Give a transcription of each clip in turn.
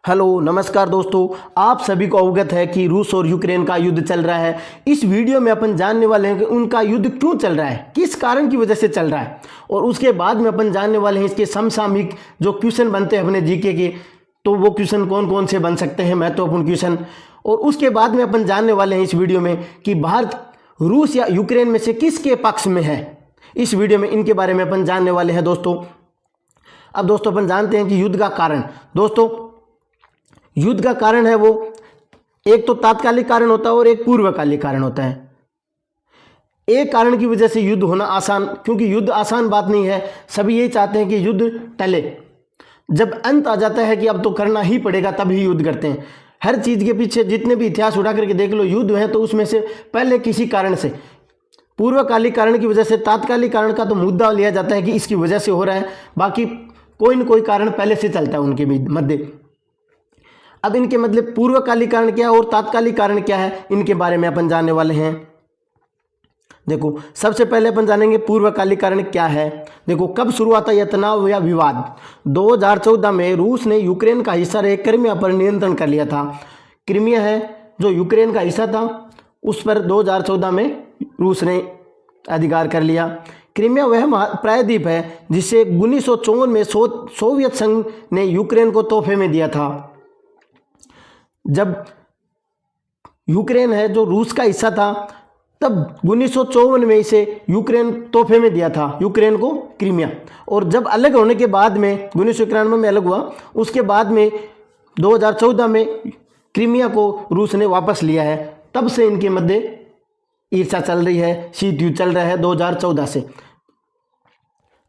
Hello नमस्कार दोस्तों, आप सभी को अवगत है कि रूस और यूक्रेन का युद्ध चल रहा है। इस वीडियो में अपन जानने वाले हैं कि उनका युद्ध क्यों चल रहा है, किस कारण की वजह से चल रहा है, और उसके बाद में अपन जानने वाले हैं इसके समसामयिक जो क्वेश्चन बनते हैं अपने जीके के, तो वो क्वेश्चन कौन कौन से बन सकते हैं, महत्वपूर्ण क्वेश्चन। और उसके बाद में अपन जानने वाले हैं इस वीडियो में कि भारत रूस या यूक्रेन में से किसके पक्ष में है। इस वीडियो में इनके बारे में अपन जानने वाले हैं दोस्तों। अब दोस्तों अपन जानते हैं कि युद्ध का कारण, दोस्तों युद्ध का कारण है वो एक तो तात्कालिक कारण होता है और एक पूर्वकालिक कारण होता है। एक कारण की वजह से युद्ध होना आसान, क्योंकि युद्ध आसान बात नहीं है, सभी यही चाहते हैं कि युद्ध टले। जब अंत आ जाता है कि अब तो करना ही पड़ेगा तब ही युद्ध करते हैं। हर चीज़ के पीछे जितने भी इतिहास उठा करके देख लो, युद्ध है तो उसमें से पहले किसी कारण से, पूर्वकालिक कारण की वजह से, तात्कालिक कारण का तो मुद्दा लिया जाता है कि इसकी वजह से हो रहा है, बाकी कोई न कोई कारण पहले से चलता है उनके मध्य। अब इनके मतलब पूर्वकालिक कारण क्या है और तात्कालिक कारण क्या है, इनके बारे में अपन जानने वाले हैं। देखो सबसे पहले अपन जानेंगे पूर्वकालिक कारण क्या है। देखो कब शुरू हुआ था यह तनाव या विवाद। 2014 में रूस ने यूक्रेन का हिस्सा रहे क्रीमिया पर नियंत्रण कर लिया था। क्रीमिया है जो यूक्रेन का हिस्सा था, उस पर 2014 में रूस ने अधिकार कर लिया। क्रीमिया वह प्रायद्वीप है जिसे 1954 में सोवियत संघ ने यूक्रेन को तोहफे में दिया था। जब यूक्रेन है जो रूस का हिस्सा था, तब 1954 में इसे यूक्रेन तोहफे में दिया था, यूक्रेन को क्रीमिया। और जब अलग होने के बाद में 1991 में अलग हुआ, उसके बाद में 2014 में क्रीमिया को रूस ने वापस लिया है। तब से इनके मध्य ईर्ष्या चल रही है, शीत युद्ध चल रहा है 2014 से।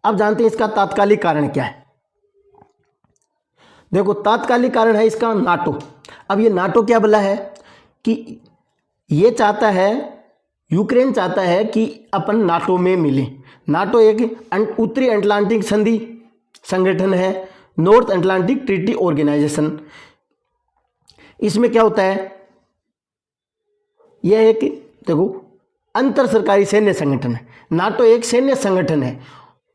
अब जानते हैं इसका तात्कालिक कारण क्या है। देखो तात्कालिक कारण है इसका नाटो। अब ये नाटो क्या बोला है कि ये चाहता है, यूक्रेन चाहता है कि अपन नाटो में मिले। नाटो एक उत्तरी अटलांटिक संधि संगठन है, नॉर्थ अटलांटिक ट्रीटी ऑर्गेनाइजेशन। इसमें क्या होता है, यह एक देखो अंतर सरकारी सैन्य संगठन है। नाटो एक सैन्य संगठन है।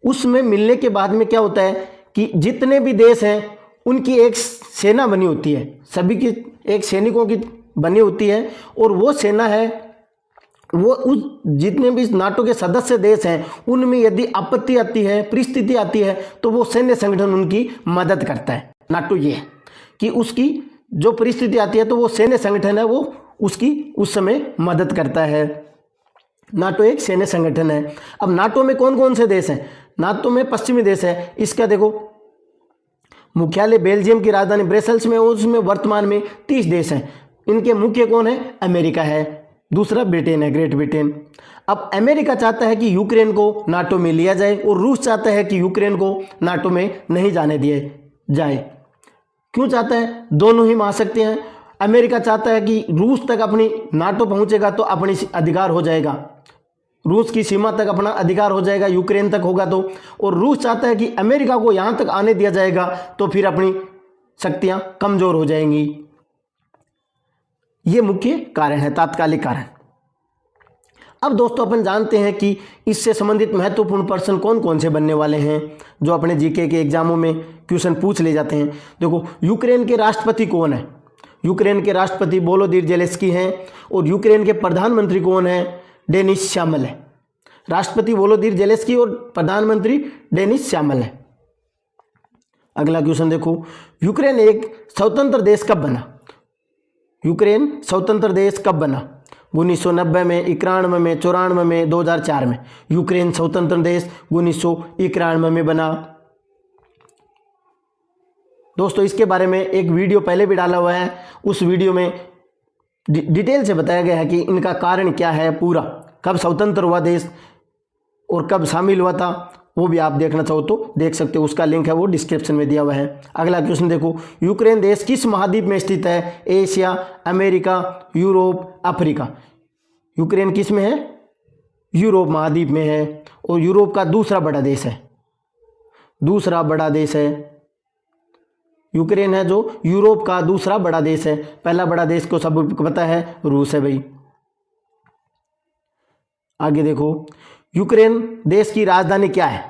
उसमें मिलने के बाद में क्या होता है कि जितने भी देश हैं उनकी एक सेना बनी होती है, सभी की एक सैनिकों की बनी होती है, और वो सेना है वो उस जितने भी नाटो के सदस्य देश हैं उनमें यदि आपत्ति आती है, परिस्थिति आती है, तो वो सैन्य संगठन उनकी मदद करता है। नाटो ये है कि उसकी जो परिस्थिति आती है तो वो सैन्य संगठन है, वो उसकी उस समय मदद करता है। नाटो एक सैन्य संगठन है। अब नाटो में कौन कौन से देश हैं। नाटो में पश्चिमी देश है। इसका देखो मुख्यालय बेल्जियम की राजधानी ब्रसेल्स में, उसमें वर्तमान में 30 देश हैं। इनके मुख्य कौन है, अमेरिका है, दूसरा ब्रिटेन है, ग्रेट ब्रिटेन। अब अमेरिका चाहता है कि यूक्रेन को नाटो में लिया जाए और रूस चाहता है कि यूक्रेन को नाटो में नहीं जाने दिया जाए। क्यों चाहता है, दोनों ही मान सकते हैं। अमेरिका चाहता है कि रूस तक अपनी नाटो पहुंचेगा तो अपनी अधिकार हो जाएगा, रूस की सीमा तक अपना अधिकार हो जाएगा, यूक्रेन तक होगा तो। और रूस चाहता है कि अमेरिका को यहाँ तक आने दिया जाएगा तो फिर अपनी शक्तियाँ कमज़ोर हो जाएंगी। ये मुख्य कारण है, तात्कालिक कारण। अब दोस्तों अपन जानते हैं कि इससे संबंधित महत्वपूर्ण प्रश्न कौन कौन से बनने वाले हैं जो अपने जीके के एग्जामों में क्वेश्चन पूछ ले जाते हैं। देखो यूक्रेन के राष्ट्रपति कौन है। यूक्रेन के राष्ट्रपति वोलोदिमीर ज़ेलेंस्की हैं। और यूक्रेन के प्रधानमंत्री कौन है, डेनिस श्यामल है। राष्ट्रपति वोलोदिमीर ज़ेलेंस्की और प्रधानमंत्री डेनिस श्यामल है। अगला क्वेश्चन देखो, यूक्रेन एक स्वतंत्र देश कब बना। यूक्रेन स्वतंत्र देश कब बना, 1990 में, 91 में, 94 में, 2004 में। यूक्रेन स्वतंत्र देश 1991 में बना। दोस्तों इसके बारे में एक वीडियो पहले भी डाला हुआ है, उस वीडियो में डिटेल से बताया गया है कि इनका कारण क्या है, पूरा कब स्वतंत्र हुआ देश और कब शामिल हुआ था, वो भी आप देखना चाहो तो देख सकते हो, उसका लिंक है वो डिस्क्रिप्शन में दिया हुआ है। अगला क्वेश्चन देखो, यूक्रेन देश किस महाद्वीप में स्थित है, Asia, America, Europe, Africa. Ukraine किस में है, यूरोप महाद्वीप में है, और यूरोप का दूसरा बड़ा देश है, दूसरा बड़ा देश है यूक्रेन है, जो यूरोप का दूसरा बड़ा देश है। पहला बड़ा देश को सबको पता है, रूस है भाई। आगे देखो, यूक्रेन देश की राजधानी क्या है।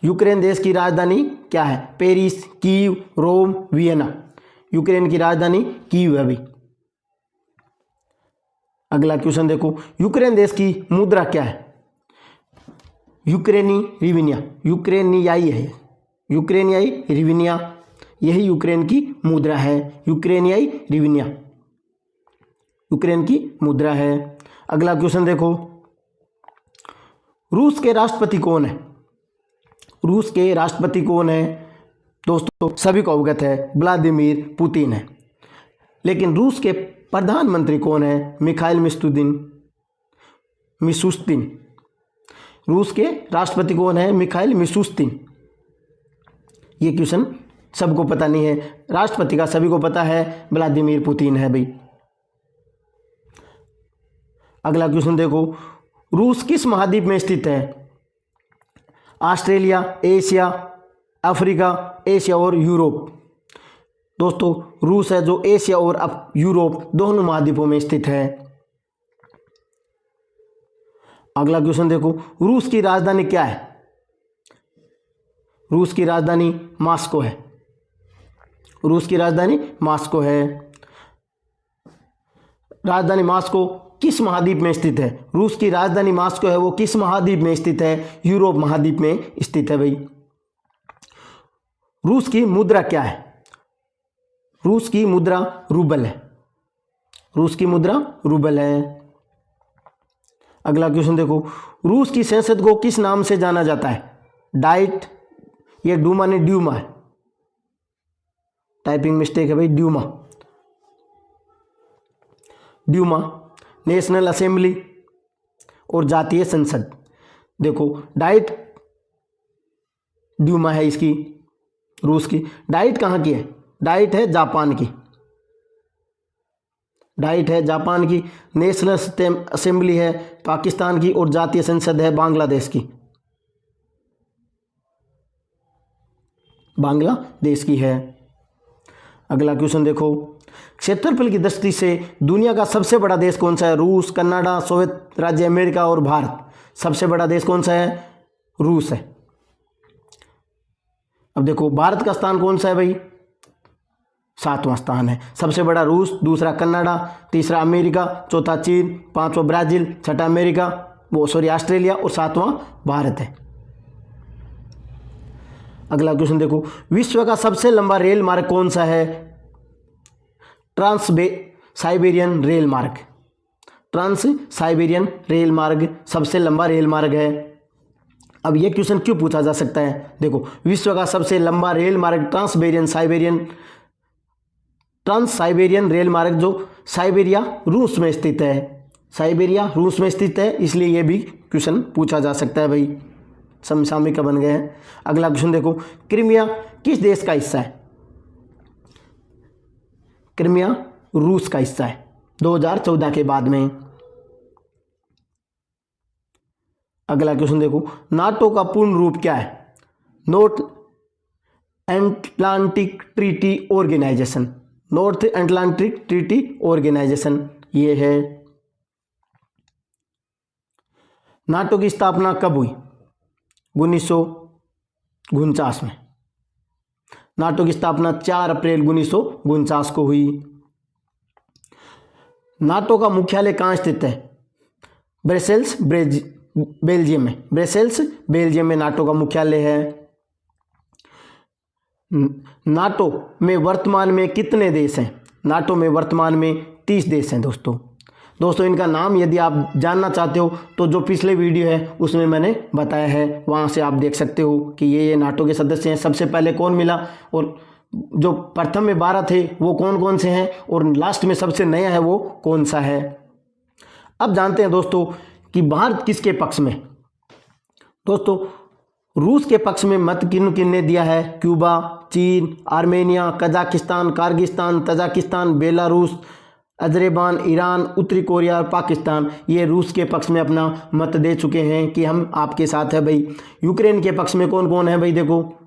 यूक्रेन देश की राजधानी क्या है, पेरिस, कीव, रोम, वियना। यूक्रेन की राजधानी कीव है भाई। अगला क्वेश्चन देखो, यूक्रेन देश की मुद्रा क्या है? यूक्रेनी रिविनिया, यूक्रेनियाई है, यूक्रेनियाई रिविनिया, यही यूक्रेन की मुद्रा है। यूक्रेनियाई रिविनिया यूक्रेन की मुद्रा है। अगला क्वेश्चन देखो, रूस के राष्ट्रपति कौन है? रूस के राष्ट्रपति कौन है? दोस्तों सभी को अवगत है, व्लादिमीर पुतिन है। लेकिन रूस के प्रधानमंत्री कौन है? Mikhail Mishustin. रूस के राष्ट्रपति कौन है? Mikhail Mishustin. ये क्वेश्चन सबको पता नहीं है, राष्ट्रपति का सभी को पता है, व्लादिमीर पुतिन है भाई। अगला क्वेश्चन देखो, रूस किस महाद्वीप में स्थित है? ऑस्ट्रेलिया, एशिया, अफ्रीका, एशिया और यूरोप। दोस्तों रूस है जो एशिया और यूरोप दोनों महाद्वीपों में स्थित है। अगला क्वेश्चन देखो, रूस की राजधानी क्या है? रूस की राजधानी मॉस्को है। रूस की राजधानी मॉस्को है। राजधानी मॉस्को किस महाद्वीप में स्थित है? रूस की राजधानी मॉस्को है, वो किस महाद्वीप में स्थित है? यूरोप महाद्वीप में स्थित है भाई। रूस की मुद्रा क्या है? रूस की मुद्रा रूबल है। रूस की मुद्रा रूबल है। अगला क्वेश्चन देखो, रूस की संसद को किस नाम से जाना जाता है? डाइट, ये डूमा ने ड्यूमा है, टाइपिंग मिस्टेक है भाई, ड्यूमा। ड्यूमा, नेशनल असेंबली और जातीय संसद। देखो डाइट ड्यूमा है इसकी, रूस की। डाइट कहाँ की है? डाइट है जापान की। डाइट है जापान की। नेशनल असेंबली है पाकिस्तान की और जातीय संसद है बांग्लादेश की। बांग्लादेश की है। अगला क्वेश्चन देखो, क्षेत्रफल की दृष्टि से दुनिया का सबसे बड़ा देश कौन सा है? रूस, कनाडा, सोवियत राज्य अमेरिका और भारत। सबसे बड़ा देश कौन सा है? रूस है। अब देखो भारत का स्थान कौन सा है भाई? 7वां स्थान है। सबसे बड़ा रूस, दूसरा कनाडा, तीसरा अमेरिका, चौथा चीन, पांचवा ब्राजील, छठा ऑस्ट्रेलिया और 7वां भारत है। अगला क्वेश्चन देखो, विश्व का सबसे लंबा रेल मार्ग कौन सा है? साइबेरियन रेल मार्ग। ट्रांस साइबेरियन रेल मार्ग सबसे लंबा रेल मार्ग है। अब यह क्वेश्चन क्यों पूछा जा सकता है? देखो विश्व का सबसे लंबा रेल मार्ग ट्रांस साइबेरियन रेल मार्ग जो साइबेरिया रूस में स्थित है। साइबेरिया रूस में स्थित है, इसलिए यह भी क्वेश्चन पूछा जा सकता है भाई। समसामयिक बन गए हैं। अगला क्वेश्चन देखो, क्रीमिया किस देश का हिस्सा है? क्रीमिया रूस का हिस्सा है 2014 के बाद में। अगला क्वेश्चन देखो, नाटो का पूर्ण रूप क्या है? North Atlantic Treaty Organization. North Atlantic Treaty Organization ये है। नाटो की स्थापना कब हुई? 1949 में। नाटो की स्थापना 4 अप्रैल 1949 को हुई। नाटो का मुख्यालय कहाँ स्थित है? ब्रसेल्स बेल्जियम में। ब्रसेल्स बेल्जियम में नाटो का मुख्यालय है। नाटो में वर्तमान में कितने देश हैं? नाटो में वर्तमान में 30 देश हैं दोस्तों इनका नाम यदि आप जानना चाहते हो तो जो पिछले वीडियो है उसमें मैंने बताया है, वहाँ से आप देख सकते हो कि ये नाटो के सदस्य हैं। सबसे पहले कौन मिला और जो प्रथम में 12 थे वो कौन कौन से हैं और लास्ट में सबसे नया है वो कौन सा है। अब जानते हैं दोस्तों कि भारत किसके पक्ष में। दोस्तों रूस के पक्ष में मत किन ने दिया है? क्यूबा, चीन, Armenia, Kazakhstan, Kyrgyzstan, Tajikistan, Belarus, Azerbaijan, Iran, उत्तरी कोरिया और पाकिस्तान ये रूस के पक्ष में अपना मत दे चुके हैं कि हम आपके साथ है भाई। यूक्रेन के पक्ष में कौन कौन है भाई? देखो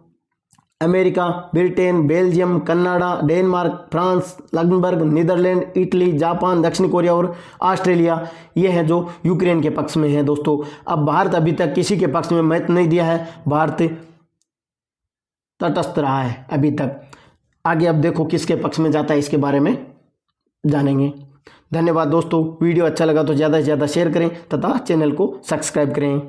America, Britain, Belgium, Canada, Denmark, France, Luxembourg, Netherlands, Italy, Japan, दक्षिण कोरिया और ऑस्ट्रेलिया ये हैं जो यूक्रेन के पक्ष में हैं दोस्तों। अब भारत अभी तक किसी के पक्ष में मत नहीं दिया है, भारत तटस्थ रहा है अभी तक। आगे अब देखो किसके पक्ष में जाता है, इसके बारे में जानेंगे। धन्यवाद दोस्तों, वीडियो अच्छा लगा तो ज़्यादा से ज़्यादा शेयर करें तथा चैनल को सब्सक्राइब करें।